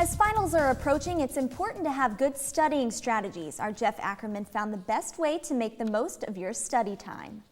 As finals are approaching, it's important to have good studying strategies. Our Jeff Ackerman found the best way to make the most of your study time.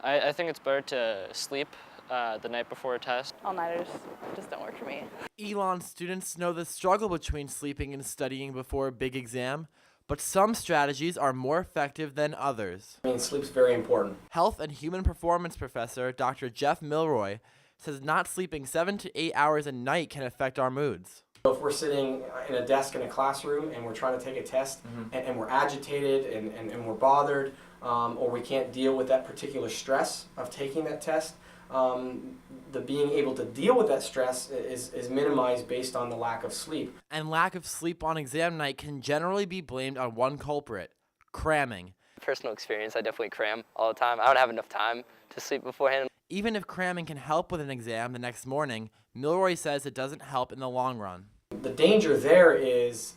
I think it's better to sleep the night before a test. All-nighters just don't work for me. Elon students know the struggle between sleeping and studying before a big exam, but some strategies are more effective than others. Sleep's very important. Health and Human Performance professor Dr. Jeff Milroy says not sleeping 7 to 8 hours a night can affect our moods. If we're sitting in a desk in a classroom and we're trying to take a test and we're agitated and we're bothered, or we can't deal with that particular stress of taking that test, the being able to deal with that stress is minimized based on the lack of sleep. And lack of sleep on exam night can generally be blamed on one culprit: cramming. Personal experience, I definitely cram all the time. I don't have enough time to sleep beforehand. Even if cramming can help with an exam the next morning, Milroy says it doesn't help in the long run. The danger there is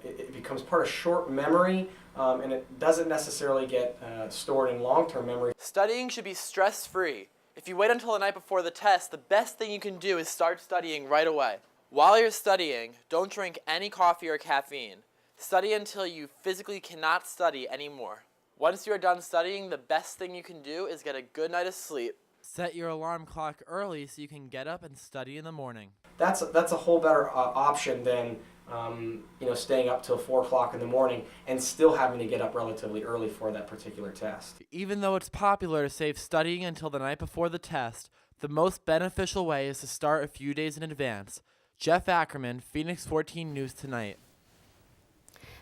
it becomes part of short memory, and it doesn't necessarily get stored in long-term memory. Studying should be stress-free. If you wait until the night before the test, the best thing you can do is start studying right away. While you're studying, don't drink any coffee or caffeine. Study until you physically cannot study anymore. Once you are done studying, the best thing you can do is get a good night of sleep. Set your alarm clock early so you can get up and study in the morning. That's a whole better option than staying up till 4 o'clock in the morning and still having to get up relatively early for that particular test. Even though it's popular to save studying until the night before the test, the most beneficial way is to start a few days in advance. Jeff Ackerman, Phoenix 14 News Tonight.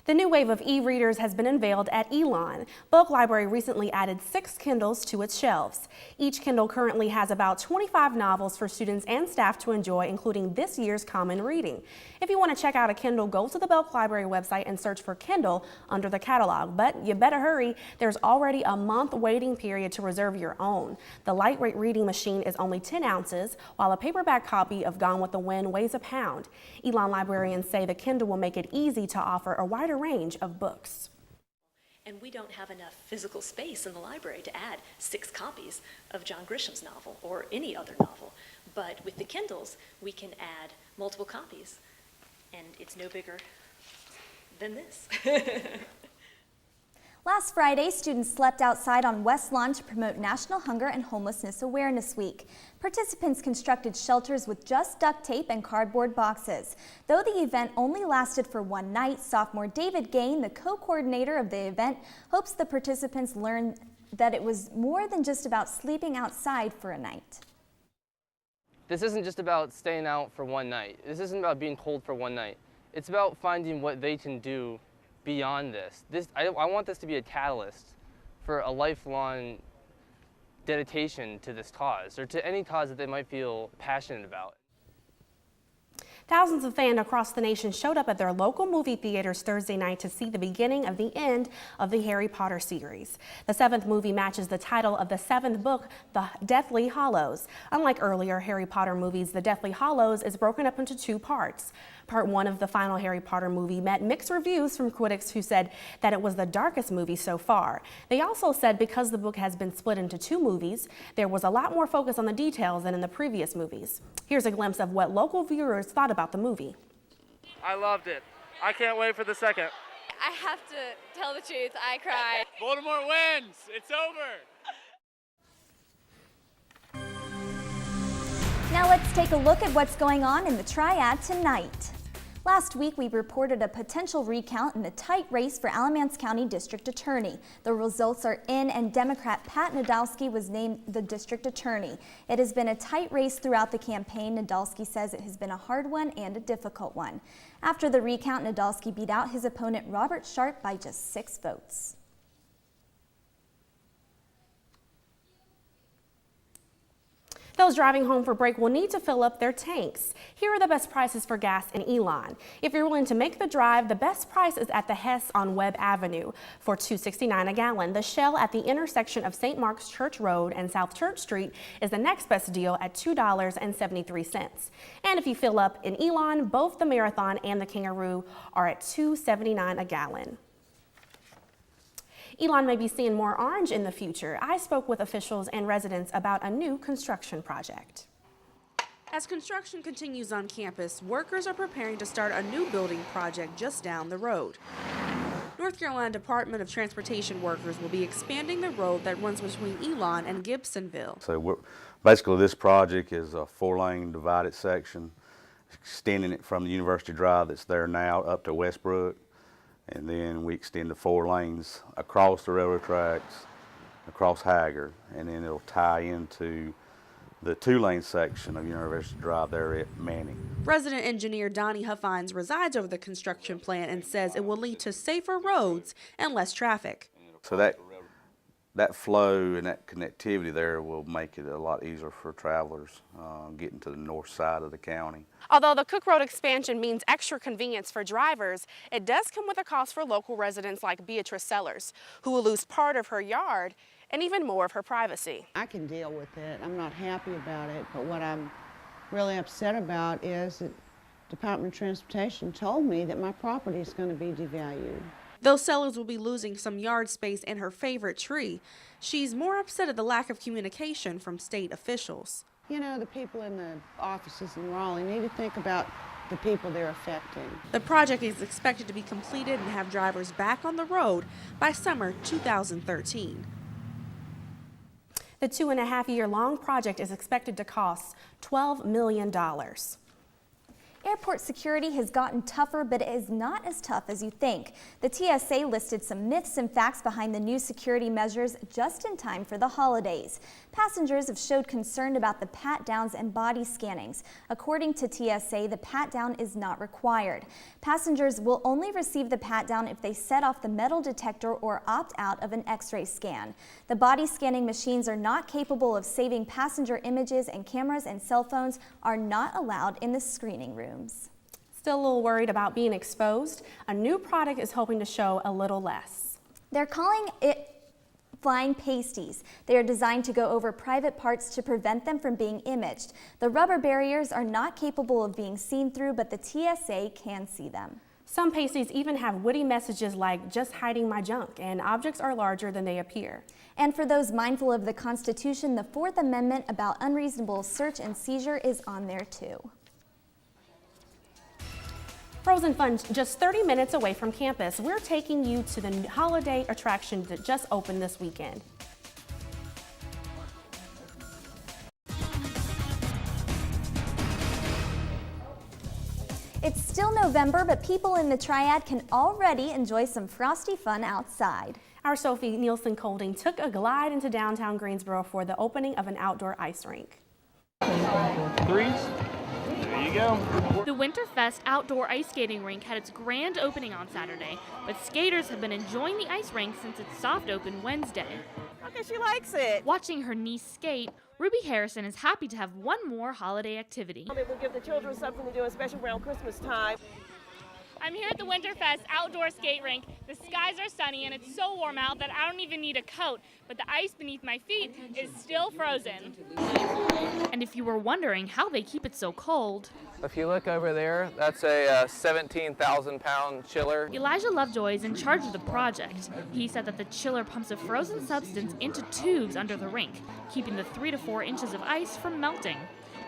The new wave of e-readers has been unveiled at Elon. Bulk Library recently added 6 Kindles to its shelves. Each Kindle currently has about 25 novels for students and staff to enjoy, including this year's Common Reading. If you want to check out a Kindle, go to the Bulk Library website and search for Kindle under the catalog. But you better hurry. There's already a month waiting period to reserve your own. The lightweight reading machine is only 10 ounces, while a paperback copy of Gone with the Wind weighs a pound. Elon librarians say the Kindle will make it easy to offer a wider range of books. And we don't have enough physical space in the library to add 6 copies of John Grisham's novel or any other novel. But with the Kindles, we can add multiple copies, and it's no bigger than this. Last Friday, students slept outside on West Lawn to promote National Hunger and Homelessness Awareness Week. Participants constructed shelters with just duct tape and cardboard boxes. Though the event only lasted for one night, sophomore David Gain, the co-coordinator of the event, hopes the participants learn that it was more than just about sleeping outside for a night. This isn't just about staying out for one night. This isn't about being cold for one night. It's about finding what they can do beyond this. I want this to be a catalyst for a lifelong dedication to this cause, or to any cause that they might feel passionate about. Thousands of fans across the nation showed up at their local movie theaters Thursday night to see the beginning of the end of the Harry Potter series. The 7th movie matches the title of the 7th book, The Deathly Hallows. Unlike earlier Harry Potter movies, The Deathly Hallows is broken up into 2 parts. Part 1 of the final Harry Potter movie met mixed reviews from critics who said that it was the darkest movie so far. They also said because the book has been split into 2 movies, there was a lot more focus on the details than in the previous movies. Here's a glimpse of what local viewers thought about the movie. I loved it. I can't wait for the second. I have to tell the truth, I cried. Voldemort wins! It's over! Now let's take a look at what's going on in the Triad tonight. Last week, we reported a potential recount in the tight race for Alamance County District Attorney. The results are in, and Democrat Pat Nadolski was named the District Attorney. It has been a tight race throughout the campaign. Nadolski says it has been a hard one and a difficult one. After the recount, Nadolski beat out his opponent Robert Sharp by just 6 votes. Those driving home for break will need to fill up their tanks. Here are the best prices for gas in Elon. If you're willing to make the drive, the best price is at the Hess on Webb Avenue for $2.69 a gallon. The Shell at the intersection of St. Mark's Church Road and South Church Street is the next best deal at $2.73. And if you fill up in Elon, both the Marathon and the Kangaroo are at $2.79 a gallon. Elon may be seeing more orange in the future. I spoke with officials and residents about a new construction project. As construction continues on campus, workers are preparing to start a new building project just down the road. North Carolina Department of Transportation workers will be expanding the road that runs between Elon and Gibsonville. So basically this project is a 4-lane divided section, extending it from the University Drive that's there now up to Westbrook, and then we extend the 4 lanes across the railroad tracks, across Haggard, and then it'll tie into the 2-lane section of University Drive there at Manning. Resident engineer Donnie Huffines resides over the construction plant and says it will lead to safer roads and less traffic. So that flow and that connectivity there will make it a lot easier for travelers getting to the north side of the county. Although the Cook Road expansion means extra convenience for drivers, it does come with a cost for local residents like Beatrice Sellers, who will lose part of her yard and even more of her privacy. I can deal with it. I'm not happy about it, but what I'm really upset about is that Department of Transportation told me that my property is going to be devalued. Though Sellers will be losing some yard space and her favorite tree, she's more upset at the lack of communication from state officials. You know, the people in the offices in Raleigh need to think about the people they're affecting. The project is expected to be completed and have drivers back on the road by summer 2013. The 2.5-year-long project is expected to cost $12 million. Airport security has gotten tougher, but it is not as tough as you think. The TSA listed some myths and facts behind the new security measures just in time for the holidays. Passengers have showed concern about the pat-downs and body scannings. According to TSA, the pat-down is not required. Passengers will only receive the pat-down if they set off the metal detector or opt out of an X-ray scan. The body scanning machines are not capable of saving passenger images, and cameras and cell phones are not allowed in the screening rooms. Still a little worried about being exposed? A new product is hoping to show a little less. They're calling it flying pasties. They are designed to go over private parts to prevent them from being imaged. The rubber barriers are not capable of being seen through, but the TSA can see them. Some pasties even have witty messages like "just hiding my junk" and "objects are larger than they appear." And for those mindful of the Constitution, the 4th Amendment about unreasonable search and seizure is on there too. Frozen Fun, just 30 minutes away from campus. We're taking you to the holiday attraction that just opened this weekend. It's still November, but people in the Triad can already enjoy some frosty fun outside. Our Sophie Nielsen-Colding took a glide into downtown Greensboro for the opening of an outdoor ice rink. Threes. There you go. The Winterfest outdoor ice skating rink had its grand opening on Saturday, but skaters have been enjoying the ice rink since its soft open Wednesday. Okay, she likes it. Watching her niece skate, Ruby Harrison is happy to have one more holiday activity. It will give the children something to do, especially around Christmas time. I'm here at the Winterfest outdoor skate rink. The skies are sunny and it's so warm out that I don't even need a coat, but the ice beneath my feet is still frozen. And if you were wondering how they keep it so cold, If you look over there, that's a 17,000-pound chiller. Elijah Lovejoy is in charge of the project. He said that the chiller pumps a frozen substance into tubes under the rink, keeping the 3 to 4 inches of ice from melting.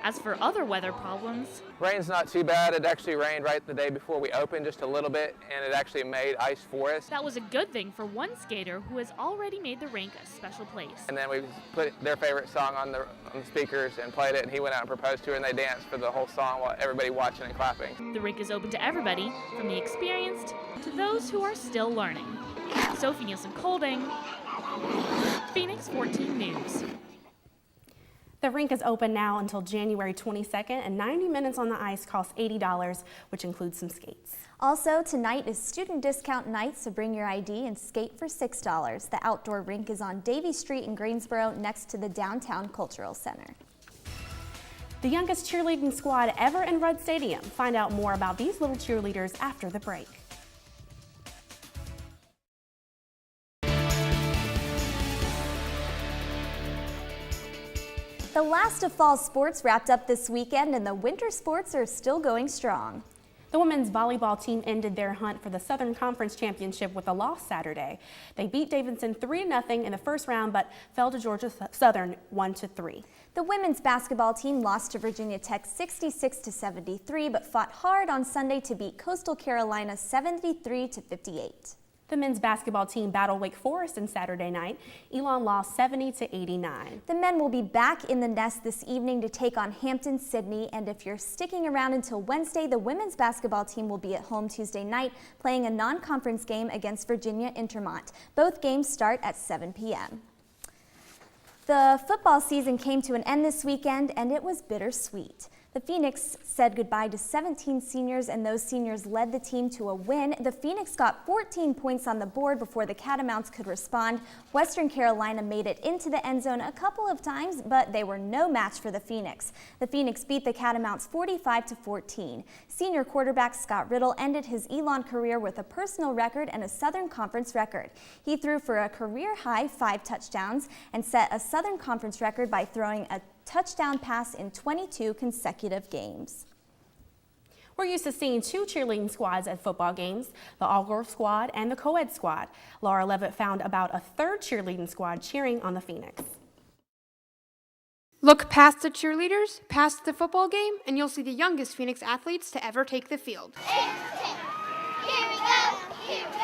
As for other weather problems, Rain's not too bad. It actually rained right the day before we opened, just a little bit, and it actually made ice for us. that was a good thing for one skater who has already made the rink a special place. And then we put their favorite song on the speakers and played it, and he went out and proposed to her, and they danced for the whole song while everybody watching and clapping. The rink is open to everybody, from the experienced to those who are still learning. Sophie Nielsen-Colding, Phoenix 14 News. The rink is open now until January 22nd, and 90 minutes on the ice costs $80, which includes some skates. Also, tonight is student discount night, so bring your ID and skate for $6. The outdoor rink is on Davie Street in Greensboro, next to the Downtown Cultural Center. The youngest cheerleading squad ever in Rudd Stadium. Find out more about these little cheerleaders after the break. The last of fall sports wrapped up this weekend, and the winter sports are still going strong. The women's volleyball team ended their hunt for the Southern Conference Championship with a loss Saturday. They beat Davidson 3-0 in the first round, but fell to Georgia Southern 1-3. The women's basketball team lost to Virginia Tech 66-73, but fought hard on Sunday to beat Coastal Carolina 73-58. The men's basketball team battled Wake Forest on Saturday night. Elon lost 70-89. The men will be back in the nest this evening to take on Hampton-Sydney, and if you're sticking around until Wednesday, the women's basketball team will be at home Tuesday night playing a non-conference game against Virginia Intermont. Both games start at 7 p.m. The football season came to an end this weekend, and it was bittersweet. The Phoenix said goodbye to 17 seniors, and those seniors led the team to a win. The Phoenix got 14 points on the board before the Catamounts could respond. Western Carolina made it into the end zone a couple of times, but they were no match for the Phoenix. The Phoenix beat the Catamounts 45-14. Senior quarterback Scott Riddle ended his Elon career with a personal record and a Southern Conference record. He threw for a career-high 5 touchdowns and set a Southern Conference record by throwing a touchdown pass in 22 consecutive games. We're used to seeing 2 cheerleading squads at football games, the all-girls squad and the co-ed squad. Laura Levitt found about a 3rd cheerleading squad cheering on the Phoenix. Look past the cheerleaders, past the football game, and you'll see the youngest Phoenix athletes to ever take the field. Here we go, here we go.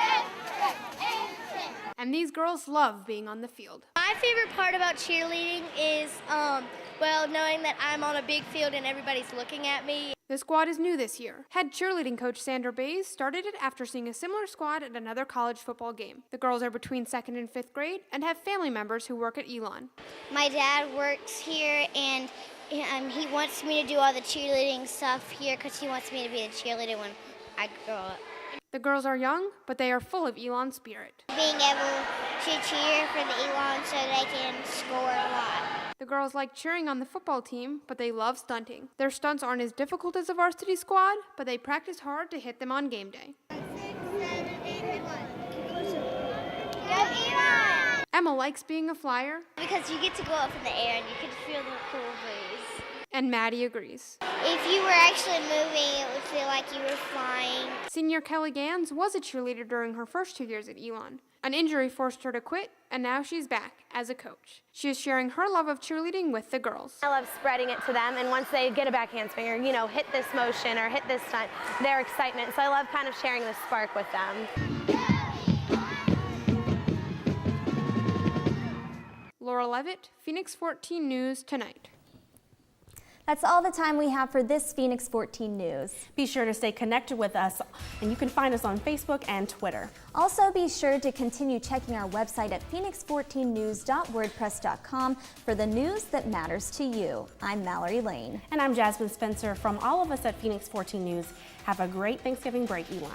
And these girls love being on the field. My favorite part about cheerleading is, knowing that I'm on a big field and everybody's looking at me. The squad is new this year. Head cheerleading coach Sandra Bays started it after seeing a similar squad at another college football game. The girls are between 2nd and 5th grade and have family members who work at Elon. My dad works here, and he wants me to do all the cheerleading stuff here because he wants me to be a cheerleader when I grow up. The girls are young, but they are full of Elon spirit. Being able to cheer for the Elon so they can score a lot. The girls like cheering on the football team, but they love stunting. Their stunts aren't as difficult as a varsity squad, but they practice hard to hit them on game day. 6, 7, 8, 1. Go Elon! Emma likes being a flyer. Because you get to go up in the air and you can feel the cool breeze. And Maddie agrees. If you were actually moving, it would feel like you were flying. Senior Kelly Gans was a cheerleader during her first 2 years at Elon. An injury forced her to quit, and now she's back as a coach. She is sharing her love of cheerleading with the girls. I love spreading it to them, and once they get a backhand swing or, hit this motion or hit this stunt, their excitement. So I love kind of sharing the spark with them. Laura Levitt, Phoenix 14 News Tonight. That's all the time we have for this Phoenix 14 News. Be sure to stay connected with us, and you can find us on Facebook and Twitter. Also, be sure to continue checking our website at phoenix14news.wordpress.com for the news that matters to you. I'm Mallory Lane. And I'm Jasmine Spencer. From all of us at Phoenix 14 News, have a great Thanksgiving break, Elon.